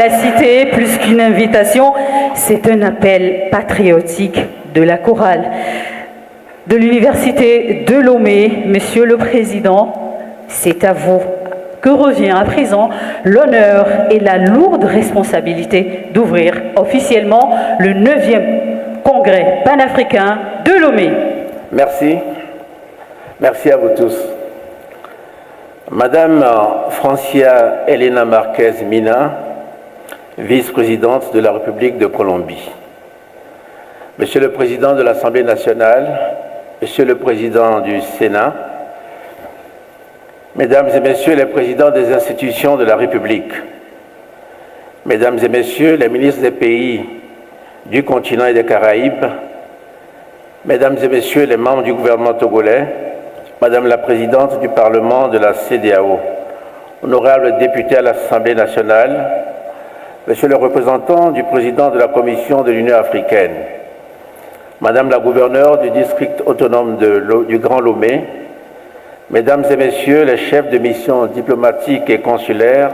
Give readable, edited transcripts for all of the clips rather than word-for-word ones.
la cité, plus qu'une invitation, c'est un appel patriotique de la chorale de l'Université de Lomé. Monsieur le Président, c'est à vous que revient à présent l'honneur et la lourde responsabilité d'ouvrir officiellement le 9e Congrès panafricain de Lomé. Merci. Merci à vous tous. Madame Francia Elena Marquez Mina, vice-présidente de la République de Colombie. Monsieur le Président de l'Assemblée nationale, Monsieur le Président du Sénat, Mesdames et Messieurs les présidents des institutions de la République, Mesdames et Messieurs les ministres des pays du continent et des Caraïbes, Mesdames et Messieurs les membres du gouvernement togolais, Madame la Présidente du Parlement de la CEDEAO, honorables députés à l'Assemblée nationale, Monsieur le représentant du Président de la Commission de l'Union africaine, Madame la gouverneure du district autonome du Grand Lomé, Mesdames et Messieurs les chefs de mission diplomatiques et consulaires,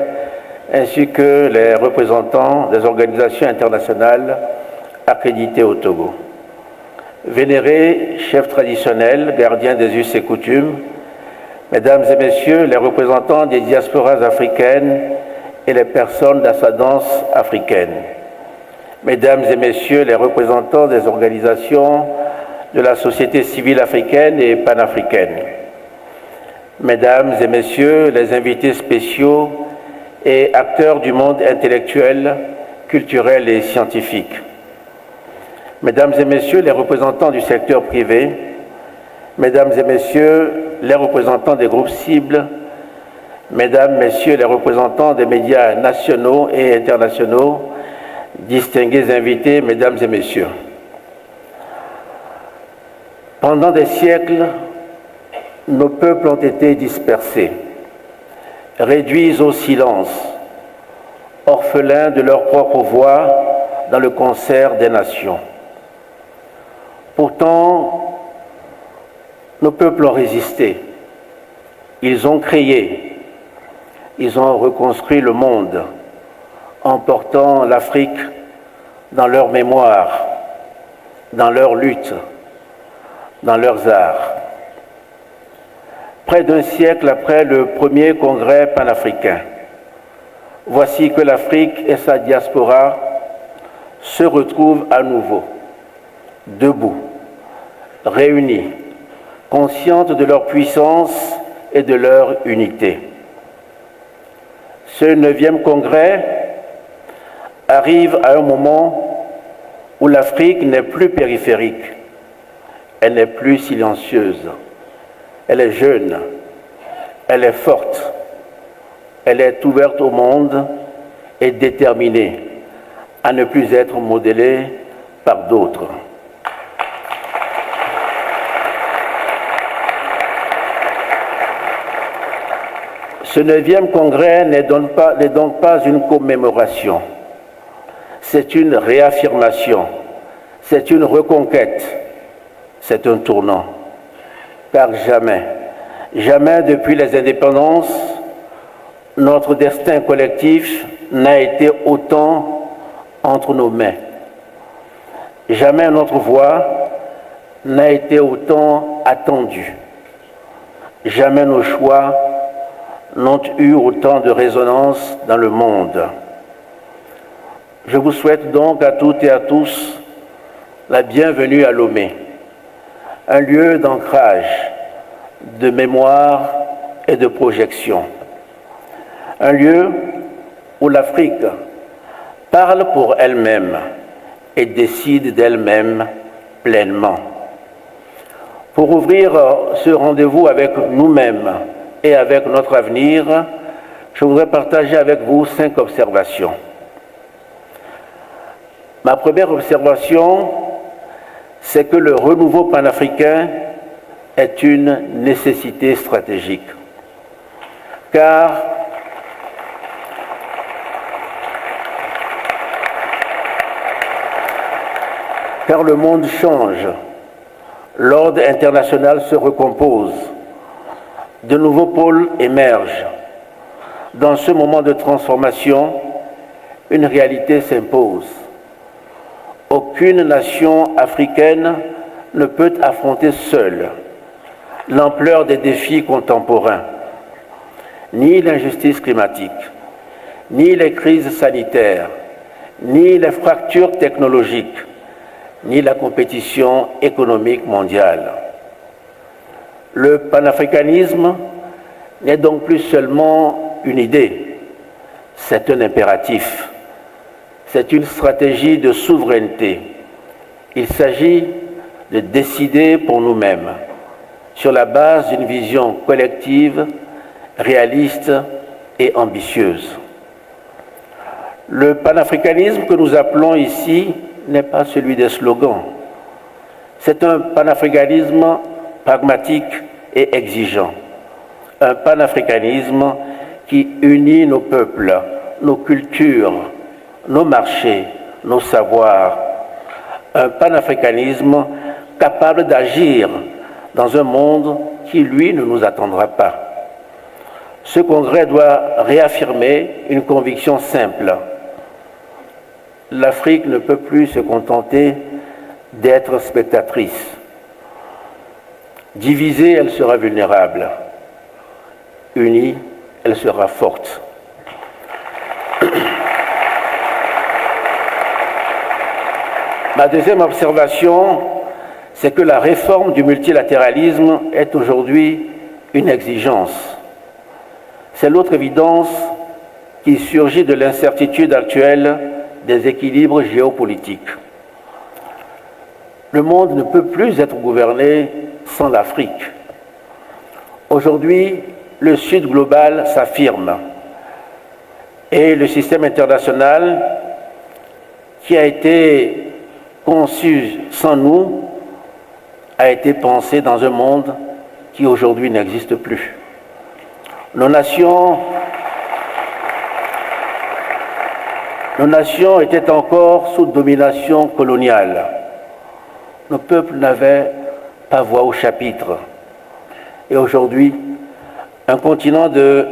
ainsi que les représentants des organisations internationales accréditées au Togo. Vénérés chefs traditionnels, gardiens des us et coutumes, Mesdames et Messieurs les représentants des diasporas africaines et les personnes d'ascendance africaine, Mesdames et Messieurs les représentants des organisations de la société civile africaine et panafricaine, Mesdames et Messieurs les invités spéciaux et acteurs du monde intellectuel, culturel et scientifique, Mesdames et Messieurs les représentants du secteur privé, Mesdames et Messieurs les représentants des groupes cibles, Mesdames, Messieurs les représentants des médias nationaux et internationaux, distingués invités, Mesdames et Messieurs. Pendant des siècles, nos peuples ont été dispersés, réduits au silence, orphelins de leur propre voix dans le concert des nations. Pourtant, nos peuples ont résisté, ils ont créé, ils ont reconstruit le monde en portant l'Afrique dans leur mémoire, dans leur lutte, dans leurs arts. Près d'un siècle après le premier congrès panafricain, voici que l'Afrique et sa diaspora se retrouvent à nouveau, debout, réunis, conscientes de leur puissance et de leur unité. Ce 9e congrès arrive à un moment où l'Afrique n'est plus périphérique, elle n'est plus silencieuse, elle est jeune, elle est forte, elle est ouverte au monde et déterminée à ne plus être modélée par d'autres. Ce 9e congrès n'est donc pas une commémoration, c'est une réaffirmation, c'est une reconquête, c'est un tournant. Car jamais, jamais depuis les indépendances, notre destin collectif n'a été autant entre nos mains. Jamais notre voix n'a été autant attendue. Jamais nos choix n'ont eu autant de résonance dans le monde. Je vous souhaite donc à toutes et à tous la bienvenue à Lomé, un lieu d'ancrage, de mémoire et de projection. Un lieu où l'Afrique parle pour elle-même et décide d'elle-même pleinement. Pour ouvrir ce rendez-vous avec nous-mêmes et avec notre avenir, je voudrais partager avec vous 5 observations. Ma première observation, c'est que le renouveau panafricain est une nécessité stratégique. Car le monde change, l'ordre international se recompose, de nouveaux pôles émergent. Dans ce moment de transformation, une réalité s'impose. Aucune nation africaine ne peut affronter seule l'ampleur des défis contemporains, ni l'injustice climatique, ni les crises sanitaires, ni les fractures technologiques, ni la compétition économique mondiale. Le panafricanisme n'est donc plus seulement une idée, c'est un impératif, c'est une stratégie de souveraineté. Il s'agit de décider pour nous-mêmes, sur la base d'une vision collective, réaliste et ambitieuse. Le panafricanisme que nous appelons ici n'est pas celui des slogans. C'est un panafricanisme pragmatique et exigeant. Un panafricanisme qui unit nos peuples, nos cultures, nos marchés, nos savoirs. Un panafricanisme capable d'agir dans un monde qui, lui, ne nous attendra pas. Ce congrès doit réaffirmer une conviction simple. L'Afrique ne peut plus se contenter d'être spectatrice. Divisée, elle sera vulnérable. Unie, elle sera forte. Ma deuxième observation, c'est que la réforme du multilatéralisme est aujourd'hui une exigence. C'est l'autre évidence qui surgit de l'incertitude actuelle des équilibres géopolitiques. Le monde ne peut plus être gouverné sans l'Afrique. Aujourd'hui, le Sud global s'affirme et le système international qui a été conçu sans nous a été pensé dans un monde qui aujourd'hui n'existe plus. Nos nations étaient encore sous domination coloniale. Nos peuples n'avaient pas voix au chapitre. Et aujourd'hui, un continent de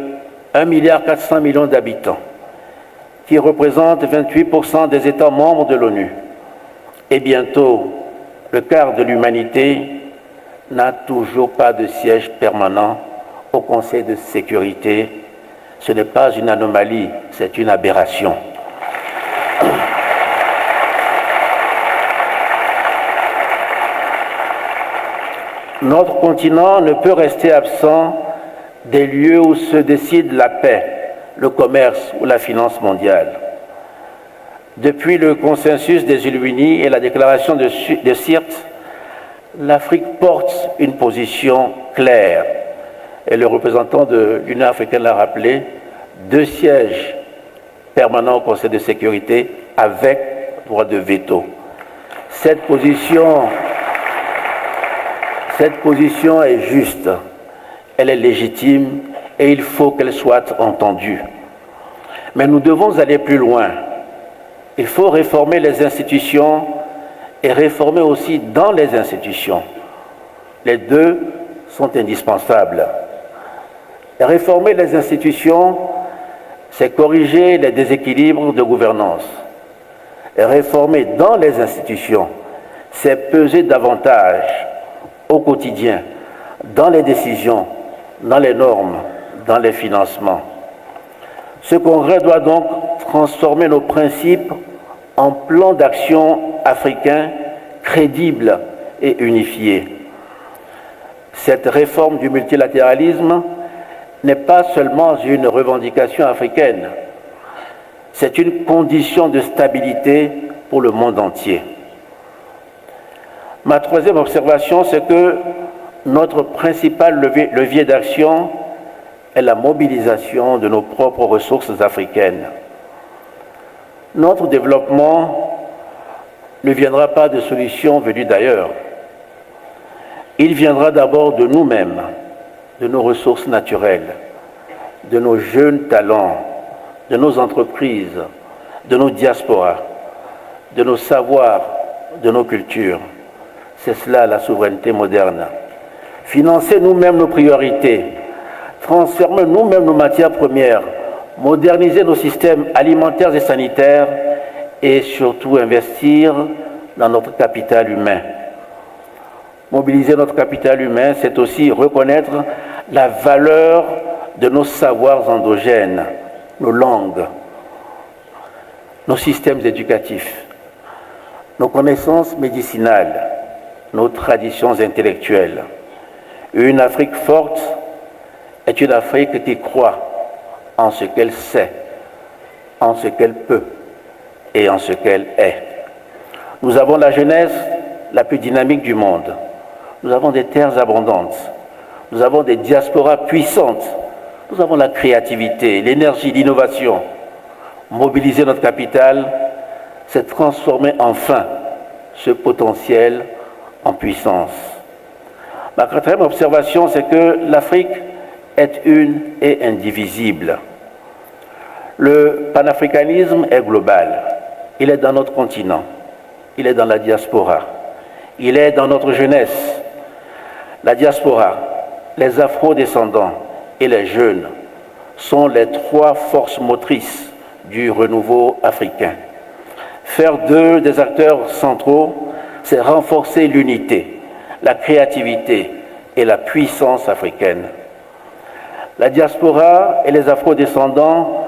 1,4 milliard d'habitants, qui représente 28% des États membres de l'ONU, et bientôt le quart de l'humanité, n'a toujours pas de siège permanent au Conseil de sécurité. Ce n'est pas une anomalie, c'est une aberration. Notre continent ne peut rester absent des lieux où se décide la paix, le commerce ou la finance mondiale. Depuis le consensus des Illuminés et la déclaration de Sirte, l'Afrique porte une position claire. Et le représentant de l'Union africaine l'a rappelé, 2 sièges permanents au Conseil de sécurité avec droit de veto. Cette position est juste, elle est légitime et il faut qu'elle soit entendue. Mais nous devons aller plus loin. Il faut réformer les institutions et réformer aussi dans les institutions. Les deux sont indispensables. Réformer les institutions, c'est corriger les déséquilibres de gouvernance. Réformer dans les institutions, c'est peser davantage au quotidien, dans les décisions, dans les normes, dans les financements. Ce congrès doit donc transformer nos principes en plan d'action africain crédible et unifié. Cette réforme du multilatéralisme n'est pas seulement une revendication africaine, c'est une condition de stabilité pour le monde entier. Ma troisième observation, c'est que notre principal levier d'action est la mobilisation de nos propres ressources africaines. Notre développement ne viendra pas de solutions venues d'ailleurs. Il viendra d'abord de nous-mêmes, de nos ressources naturelles, de nos jeunes talents, de nos entreprises, de nos diasporas, de nos savoirs, de nos cultures. C'est cela la souveraineté moderne. Financer nous-mêmes nos priorités, transformer nous-mêmes nos matières premières moderniser nos systèmes alimentaires et sanitaires et surtout investir dans notre capital humain. Mobiliser notre capital humain, c'est aussi reconnaître la valeur de nos savoirs endogènes, nos langues, nos systèmes éducatifs, nos connaissances médicinales, nos traditions intellectuelles. Une Afrique forte est une Afrique qui croit en ce qu'elle sait, en ce qu'elle peut et en ce qu'elle est. Nous avons la jeunesse la plus dynamique du monde. Nous avons des terres abondantes. Nous avons des diasporas puissantes. Nous avons la créativité, l'énergie, l'innovation. Mobiliser notre capital, c'est transformer enfin ce potentiel en puissance. Ma quatrième observation, c'est que l'Afrique est une et indivisible. Le panafricanisme est global. Il est dans notre continent. Il est dans la diaspora. Il est dans notre jeunesse. La diaspora, les afro-descendants et les jeunes sont les trois forces motrices du renouveau africain. Faire d'eux des acteurs centraux, c'est renforcer l'unité, la créativité et la puissance africaine. La diaspora et les afro-descendants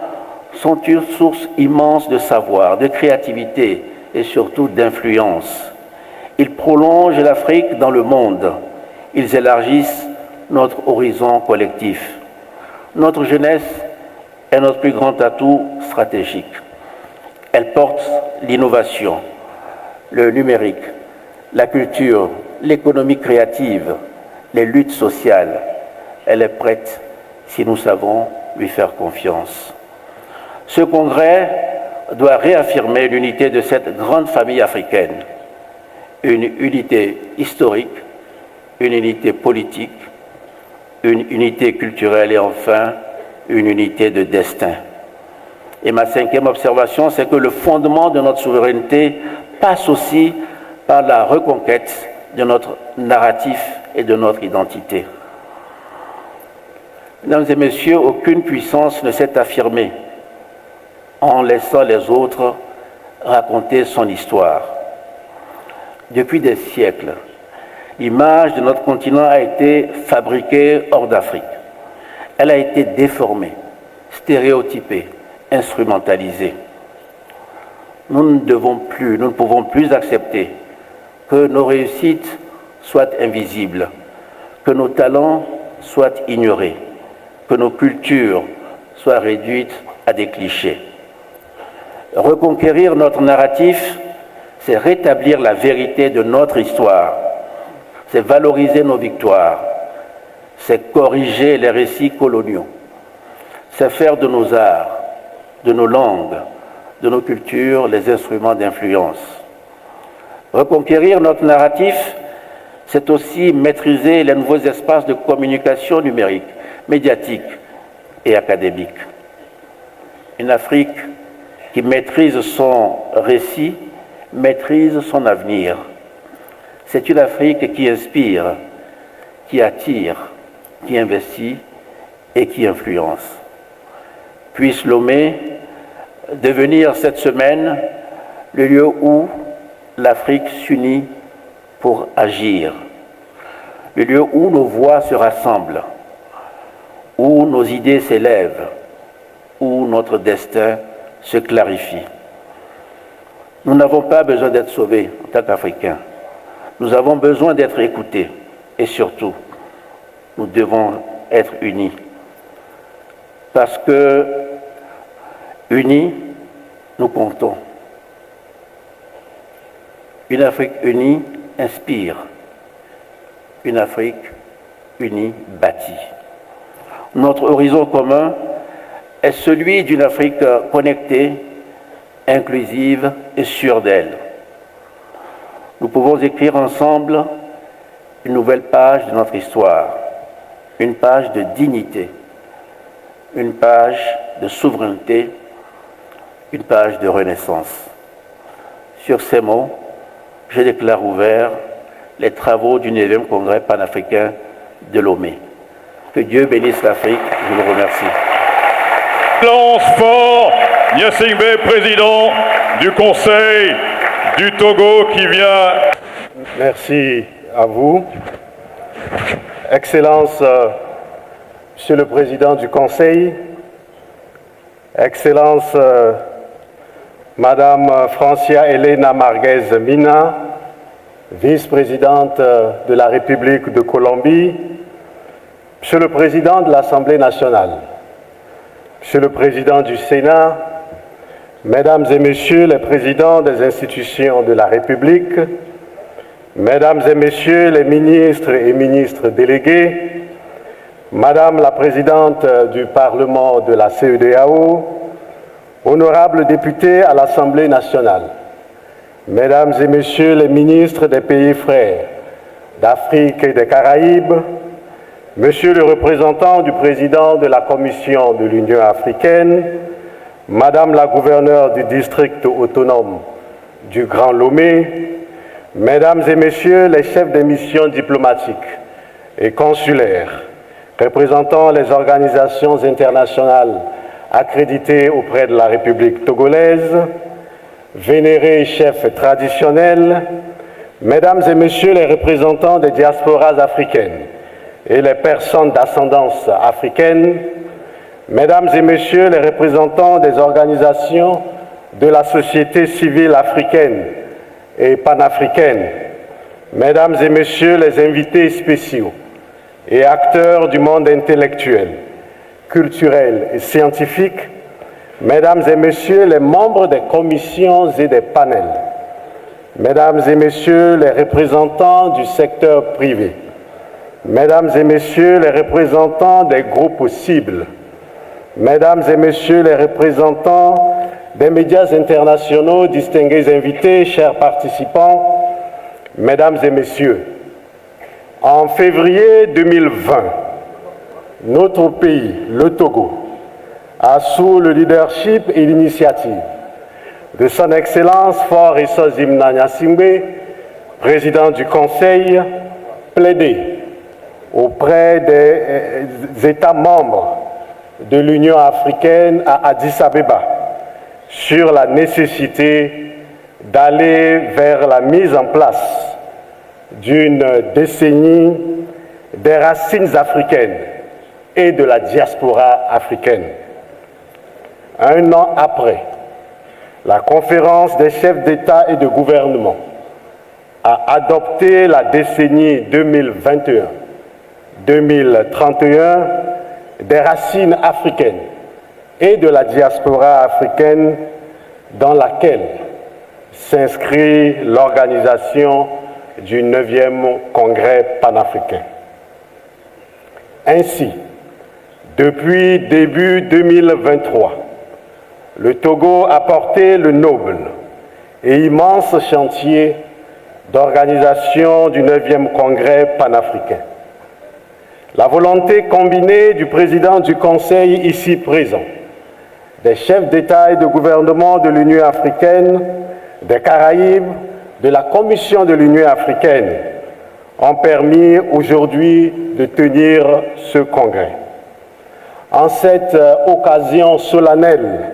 sont une source immense de savoir, de créativité et surtout d'influence. Ils prolongent l'Afrique dans le monde. Ils élargissent notre horizon collectif. Notre jeunesse est notre plus grand atout stratégique. Elle porte l'innovation, le numérique, la culture, l'économie créative, les luttes sociales. Elle est prête si nous savons lui faire confiance. Ce congrès doit réaffirmer l'unité de cette grande famille africaine, une unité historique, une unité politique, une unité culturelle et enfin une unité de destin. Et ma cinquième observation, c'est que le fondement de notre souveraineté passe aussi par la reconquête de notre narratif et de notre identité. Mesdames et messieurs, aucune puissance ne s'est affirmée en laissant les autres raconter son histoire. Depuis des siècles, l'image de notre continent a été fabriquée hors d'Afrique. Elle a été déformée, stéréotypée, instrumentalisée. Nous ne pouvons plus accepter que nos réussites soient invisibles, que nos talents soient ignorés, que nos cultures soient réduites à des clichés. Reconquérir notre narratif, c'est rétablir la vérité de notre histoire, c'est valoriser nos victoires, c'est corriger les récits coloniaux, c'est faire de nos arts, de nos langues, de nos cultures les instruments d'influence. Reconquérir notre narratif, c'est aussi maîtriser les nouveaux espaces de communication numérique, médiatique et académique. Une Afrique qui maîtrise son récit, maîtrise son avenir. C'est une Afrique qui inspire, qui attire, qui investit et qui influence. Puisse Lomé devenir cette semaine le lieu où l'Afrique s'unit pour agir, le lieu où nos voix se rassemblent, où nos idées s'élèvent, où notre destin se clarifie. Nous n'avons pas besoin d'être sauvés en tant qu'Africains. Nous avons besoin d'être écoutés et surtout, nous devons être unis. Parce que, unis, nous comptons. Une Afrique unie inspire. Une Afrique unie bâtit. Notre horizon commun est celui d'une Afrique connectée, inclusive et sûre d'elle. Nous pouvons écrire ensemble une nouvelle page de notre histoire, une page de dignité, une page de souveraineté, une page de renaissance. Sur ces mots, je déclare ouverts les travaux du 9e Congrès panafricain de Lomé. Que Dieu bénisse l'Afrique. Je vous remercie. Lance fort Gnassingbé, président du Conseil du Togo qui vient. Merci à vous. Excellence, Monsieur le Président du Conseil, Excellence, Madame Francia Elena Marguez Mina, vice-présidente de la République de Colombie, Monsieur le Président de l'Assemblée nationale, Monsieur le Président du Sénat, Mesdames et Messieurs les présidents des institutions de la République, Mesdames et Messieurs les ministres et ministres délégués, Madame la Présidente du Parlement de la CEDEAO, honorables députés à l'Assemblée nationale, Mesdames et Messieurs les ministres des pays frères d'Afrique et des Caraïbes, Monsieur le représentant du président de la Commission de l'Union africaine, Madame la gouverneure du district autonome du Grand Lomé, Mesdames et Messieurs les chefs des missions diplomatiques et consulaires, représentant les organisations internationales accréditées auprès de la République togolaise, vénérés chefs traditionnels, Mesdames et Messieurs les représentants des diasporas africaines et les personnes d'ascendance africaine, Mesdames et Messieurs les représentants des organisations de la société civile africaine et panafricaine, Mesdames et Messieurs les invités spéciaux et acteurs du monde intellectuel, culturel et scientifique, Mesdames et Messieurs les membres des commissions et des panels, Mesdames et Messieurs les représentants du secteur privé, Mesdames et Messieurs les représentants des groupes cibles, Mesdames et Messieurs les représentants des médias internationaux, distingués invités, chers participants, Mesdames et Messieurs, en février 2020, notre pays, le Togo, a sous le leadership et l'initiative de son Excellence Faure Essozimna Gnassingbé, président du Conseil, plaidé auprès des États membres de l'Union africaine à Addis Abeba sur la nécessité d'aller vers la mise en place d'une décennie des racines africaines et de la diaspora africaine. Un an après, la conférence des chefs d'État et de gouvernement a adopté la décennie 2021-2031 des racines africaines et de la diaspora africaine dans laquelle s'inscrit l'organisation du 9e Congrès panafricain. Ainsi, depuis début 2023, le Togo a porté le noble et immense chantier d'organisation du 9e Congrès panafricain. La volonté combinée du président du Conseil ici présent, des chefs d'État et de gouvernement de l'Union africaine, des Caraïbes, de la Commission de l'Union africaine, ont permis aujourd'hui de tenir ce congrès. En cette occasion solennelle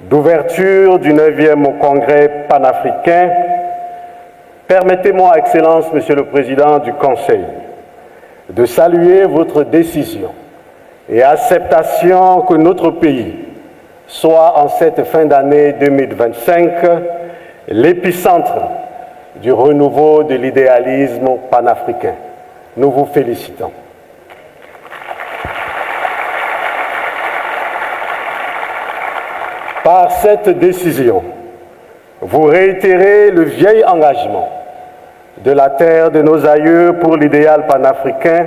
d'ouverture du 9e Congrès panafricain, permettez-moi, Excellence, Monsieur le Président du Conseil, de saluer votre décision et acceptation que notre pays soit en cette fin d'année 2025 l'épicentre du renouveau de l'idéalisme panafricain. Nous vous félicitons. Par cette décision, vous réitérez le vieil engagement de la terre de nos aïeux pour l'idéal panafricain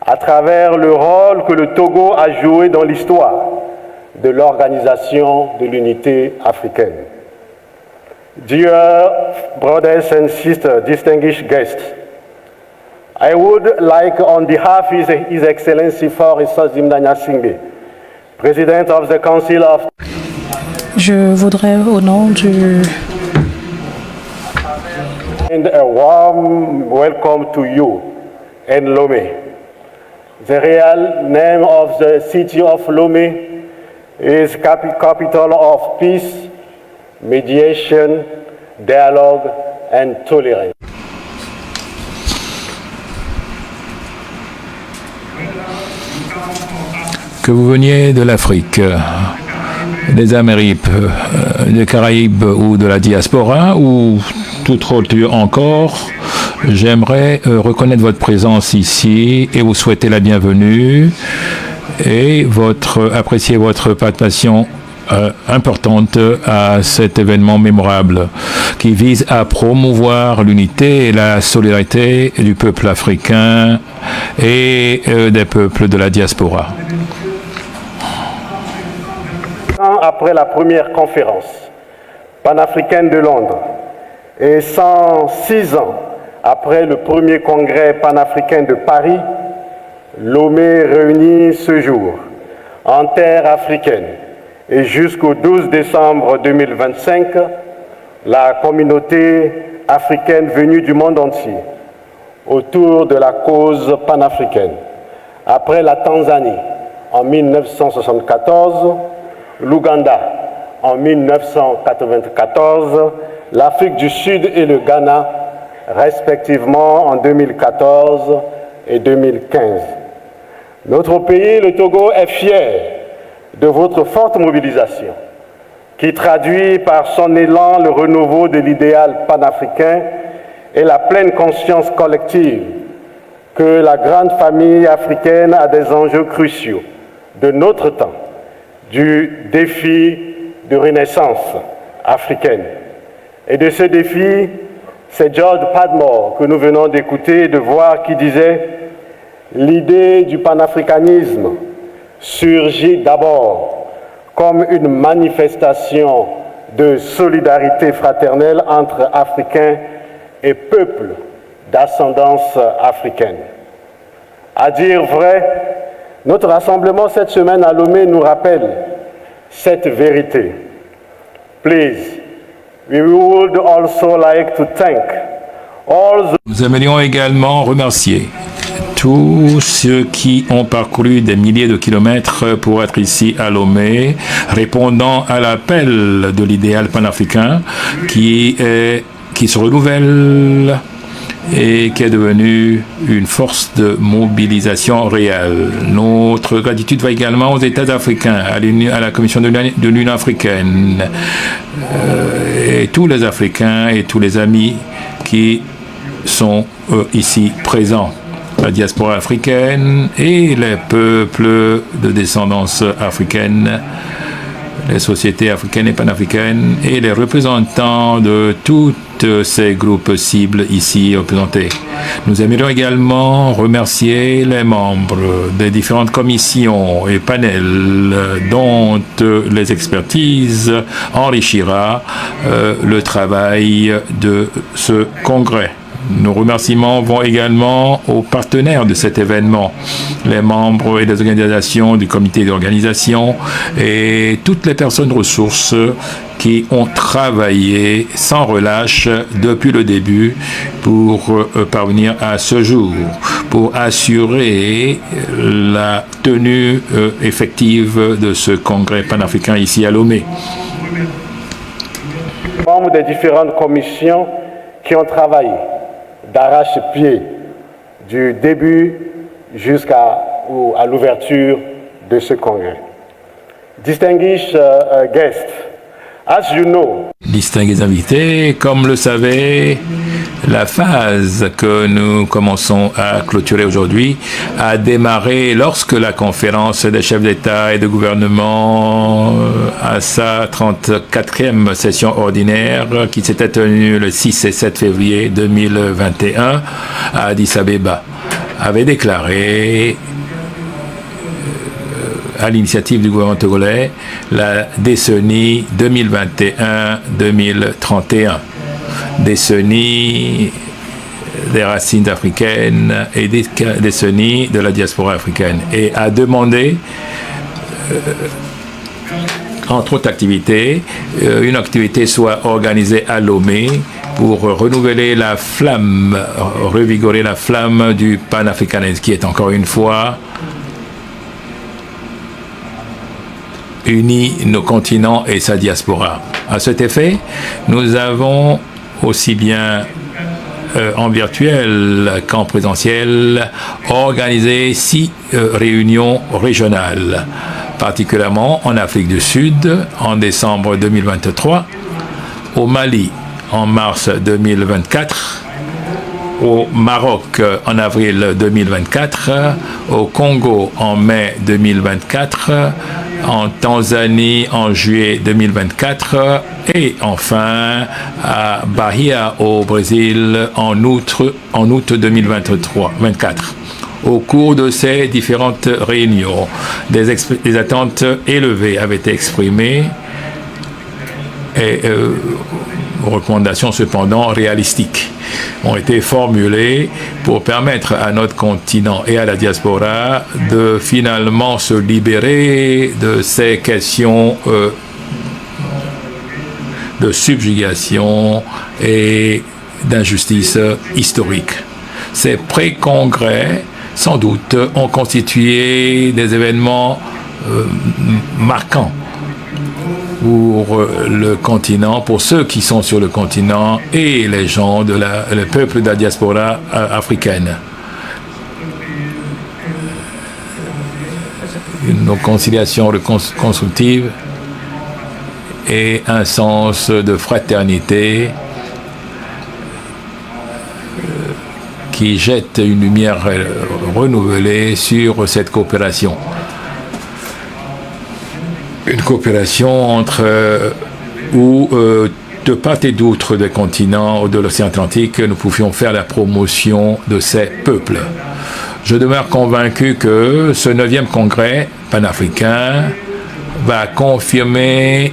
à travers le rôle que le Togo a joué dans l'histoire de l'Organisation de l'Unité africaine. Dear brothers and sisters, distinguished guests, I would like, on behalf of His Excellency Faure Essozimna Gnassingbé, President of the Council of... Je voudrais, au nom du... And a warm welcome to you and Lomé. The real name of the city of Lomé is capital of peace, mediation, dialogue, and tolerance. Que vous veniez de l'Afrique, des Amériques, des Caraïbes ou de la diaspora ou tout autre lieu encore, j'aimerais reconnaître votre présence ici et vous souhaiter la bienvenue et apprécier votre participation importante à cet événement mémorable qui vise à promouvoir l'unité et la solidarité du peuple africain et des peuples de la diaspora. Après la première conférence panafricaine de Londres et 106 ans après le premier congrès panafricain de Paris, Lomé réunit ce jour en terre africaine et jusqu'au 12 décembre 2025, la communauté africaine venue du monde entier autour de la cause panafricaine. Après la Tanzanie en 1974, l'Ouganda en 1994, l'Afrique du Sud et le Ghana, respectivement en 2014 et 2015. Notre pays, le Togo, est fier de votre forte mobilisation, qui traduit par son élan le renouveau de l'idéal panafricain et la pleine conscience collective que la grande famille africaine a des enjeux cruciaux de notre temps, du défi de renaissance africaine. Et de ce défi, c'est George Padmore que nous venons d'écouter et de voir qui disait « L'idée du panafricanisme surgit d'abord comme une manifestation de solidarité fraternelle entre Africains et peuples d'ascendance africaine. » À dire vrai, notre rassemblement cette semaine à Lomé nous rappelle cette vérité. Please, we would also like to thank all the... Nous aimerions également remercier tous ceux qui ont parcouru des milliers de kilomètres pour être ici à Lomé, répondant à l'appel de l'idéal panafricain qui se renouvelle et qui est devenu une force de mobilisation réelle. Notre gratitude va également aux États africains, à la Commission de l'Union africaine, et tous les Africains et tous les amis qui sont ici présents, la diaspora africaine et les peuples de descendance africaine, les sociétés africaines et panafricaines et les représentants de toutes ces groupes cibles ici représentés. Nous aimerions également remercier les membres des différentes commissions et panels dont les expertises enrichira le travail de ce congrès. Nos remerciements vont également aux partenaires de cet événement, les membres et les organisations du comité d'organisation et toutes les personnes ressources qui ont travaillé sans relâche depuis le début pour parvenir à ce jour, pour assurer la tenue effective de ce congrès panafricain ici à Lomé. Membres des différentes commissions qui ont travaillé d'arrache-pied du début jusqu'à l'ouverture de ce congrès. Distinguished guests, as you know, distingués invités, comme le savez, la phase que nous commençons à clôturer aujourd'hui a démarré lorsque la conférence des chefs d'État et de gouvernement à sa 34e session ordinaire qui s'était tenue le 6 et 7 février 2021 à Addis Abeba avait déclaré à l'initiative du gouvernement togolais la décennie 2021-2031. Décennie des racines africaines et décennie de la diaspora africaine, et a demandé entre autres activités, une activité soit organisée à Lomé pour renouveler la flamme, revigorer la flamme du panafricanisme qui est encore une fois unit nos continents et sa diaspora. À cet effet, nous avons aussi bien en virtuel qu'en présentiel organisé 6 réunions régionales, particulièrement en Afrique du Sud en décembre 2023, au Mali en mars 2024, au Maroc en avril 2024, au Congo en mai 2024, en Tanzanie en juillet 2024 et enfin à Bahia au Brésil en août 2024. Au cours de ces différentes réunions, des attentes élevées avaient été exprimées et recommandations cependant réalistiques ont été formulées pour permettre à notre continent et à la diaspora de finalement se libérer de ces questions de subjugation et d'injustice historique. Ces pré-congrès, sans doute, ont constitué des événements marquants pour le continent, pour ceux qui sont sur le continent et les gens le peuple de la diaspora africaine. Une conciliation constructive et un sens de fraternité qui jette une lumière renouvelée sur cette coopération. Une coopération entre de part et d'autre des continents de l'océan Atlantique, nous pouvions faire la promotion de ces peuples. Je demeure convaincu que ce 9e congrès panafricain va confirmer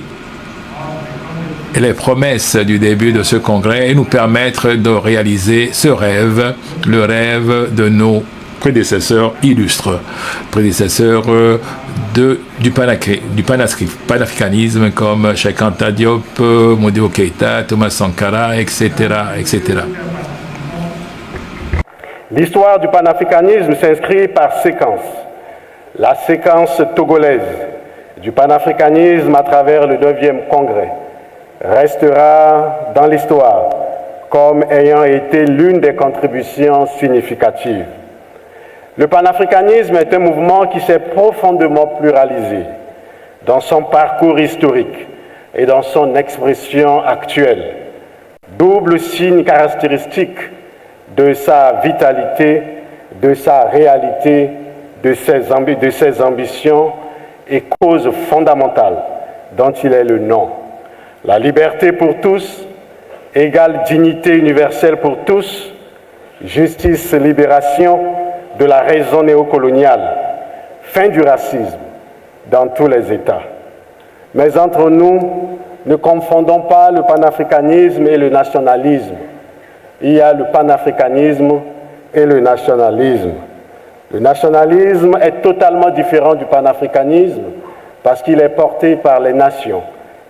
les promesses du début de ce congrès et nous permettre de réaliser ce rêve, le rêve de nos prédécesseurs illustres, prédécesseurs du panafricanisme comme Cheikh Anta Diop, Modibo Keïta, Thomas Sankara, etc., etc. L'histoire du panafricanisme s'inscrit par séquence. La séquence togolaise du panafricanisme à travers le 9e congrès restera dans l'histoire comme ayant été l'une des contributions significatives. Le panafricanisme est un mouvement qui s'est profondément pluralisé dans son parcours historique et dans son expression actuelle. Double signe caractéristique de sa vitalité, de sa réalité, de ses ambitions et cause fondamentale dont il est le nom. La liberté pour tous, égale dignité universelle pour tous, justice, libération de la raison néocoloniale, fin du racisme dans tous les États. Mais entre nous, ne confondons pas le panafricanisme et le nationalisme. Il y a le panafricanisme et le nationalisme. Le nationalisme est totalement différent du panafricanisme parce qu'il est porté par les nations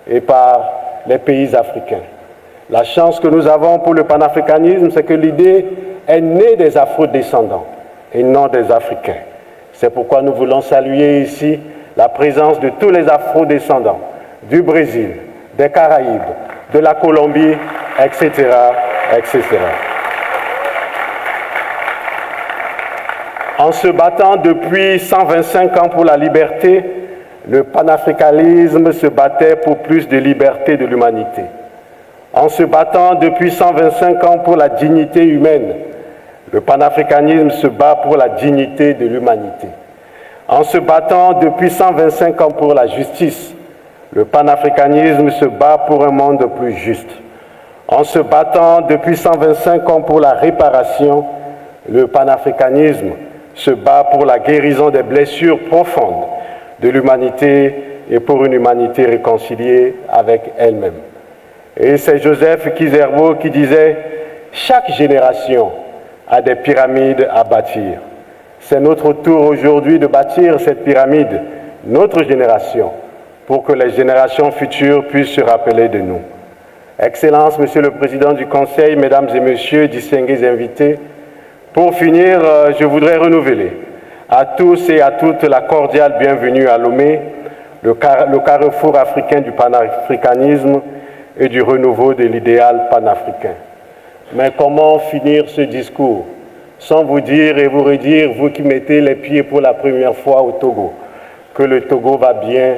et par les pays africains. La chance que nous avons pour le panafricanisme, c'est que l'idée est née des Afro-descendants et non des Africains. C'est pourquoi nous voulons saluer ici la présence de tous les Afro-descendants du Brésil, des Caraïbes, de la Colombie, etc., etc. En se battant depuis 125 ans pour la liberté, le panafricanisme se battait pour plus de liberté de l'humanité. En se battant depuis 125 ans pour la dignité humaine, le panafricanisme se bat pour la dignité de l'humanité. En se battant depuis 125 ans pour la justice, le panafricanisme se bat pour un monde plus juste. En se battant depuis 125 ans pour la réparation, le panafricanisme se bat pour la guérison des blessures profondes de l'humanité et pour une humanité réconciliée avec elle-même. Et c'est Joseph Kizerbo qui disait « Chaque génération a des pyramides à bâtir. » C'est notre tour aujourd'hui de bâtir cette pyramide, notre génération, pour que les générations futures puissent se rappeler de nous. Excellences, Monsieur le Président du Conseil, Mesdames et Messieurs, distingués invités, pour finir, je voudrais renouveler à tous et à toutes la cordiale bienvenue à Lomé le carrefour africain du panafricanisme et du renouveau de l'idéal panafricain. Mais comment finir ce discours sans vous dire et vous redire, vous qui mettez les pieds pour la première fois au Togo, que le Togo va bien